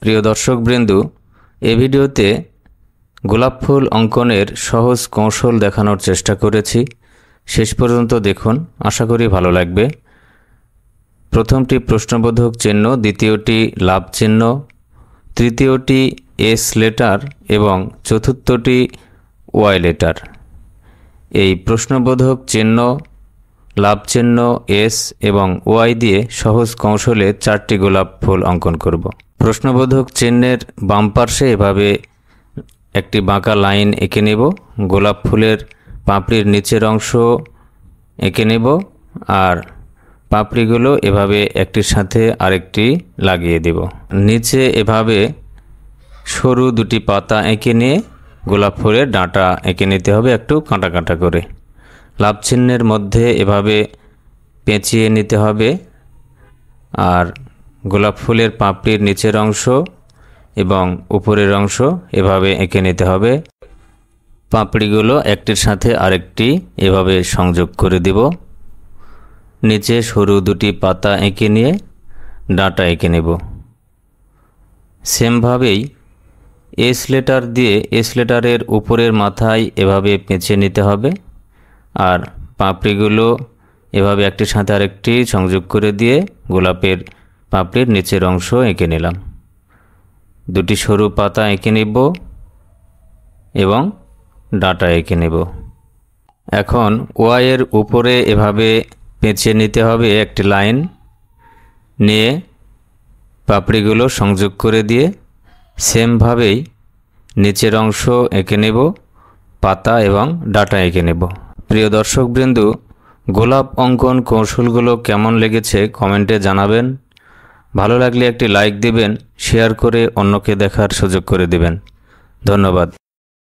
প্রিয় দর্শকবৃন্দু, এই ভিডিওতে গোলাপ ফুল অঙ্কনের সহজ কৌশল দেখানোর চেষ্টা করেছি। শেষ পর্যন্ত দেখুন, আশা করি ভালো লাগবে। প্রথমটি প্রশ্নবোধক চিহ্ন, দ্বিতীয়টি লাভ চিহ্ন, তৃতীয়টি এস লেটার এবং চতুর্থটি ওয়াই লেটার। এই প্রশ্নবোধক চিহ্ন, লাভ চিহ্ন, এস এবং ওয়াই দিয়ে সহজ কৌশলে 4টি গোলাপ ফুল অঙ্কন করব। প্রশ্নবোধক চিহ্নের বাম পার্শ্বে এভাবে একটি বাঁকা লাইন এঁকে নেব। গোলাপ ফুলের পাপড়ির নিচের অংশ এঁকে নেব আর পাপড়িগুলো এভাবে একটির সাথে আরেকটি লাগিয়ে দেব। নিচে এভাবে সরু দুটি পাতা এঁকে নিয়ে গোলাপ ফুলের ডাঁটা এঁকে নিতে হবে একটু কাঁটা কাঁটা করে। লাভ চিহ্নের মধ্যে এভাবে পেঁচিয়ে নিতে হবে আর গোলাপ ফুলের পাপড়ির নিচের অংশ এবং উপরের অংশ এভাবে এঁকে নিতে হবে। পাপড়িগুলো একটির সাথে আরেকটি এভাবে সংযোগ করে দেব। নিচে সরু দুটি পাতা এঁকে নিয়ে ডাঁটা এঁকে নেব। সেমভাবেই এস লেটার দিয়ে এস লেটারের উপরের মাথায় এভাবে পেঁচে নিতে হবে আর পাপড়িগুলো এভাবে একটির সাথে আরেকটি সংযোগ করে দিয়ে গোলাপের পাপড়ির নিচের অংশ এঁকে নিলাম। দুটি সরু পাতা এঁকে নেব এবং ডাঁটা এঁকে নেব। এখন ওয়াইয়ের উপরে এভাবে পেঁচিয়ে নিতে হবে একটি লাইন নিয়ে পাপড়িগুলো সংযোগ করে দিয়ে সেমভাবেই নিচের অংশ এঁকে নেব, পাতা এবং ডাঁটা এঁকে নেব। প্রিয় দর্শকবৃন্দু, গোলাপ অঙ্কন কৌশলগুলো কেমন লেগেছে কমেন্টে জানাবেন। ভালো লাগলে একটি লাইক দিবেন, শেয়ার করে অন্যকে দেখার সুযোগ করে দিবেন। ধন্যবাদ।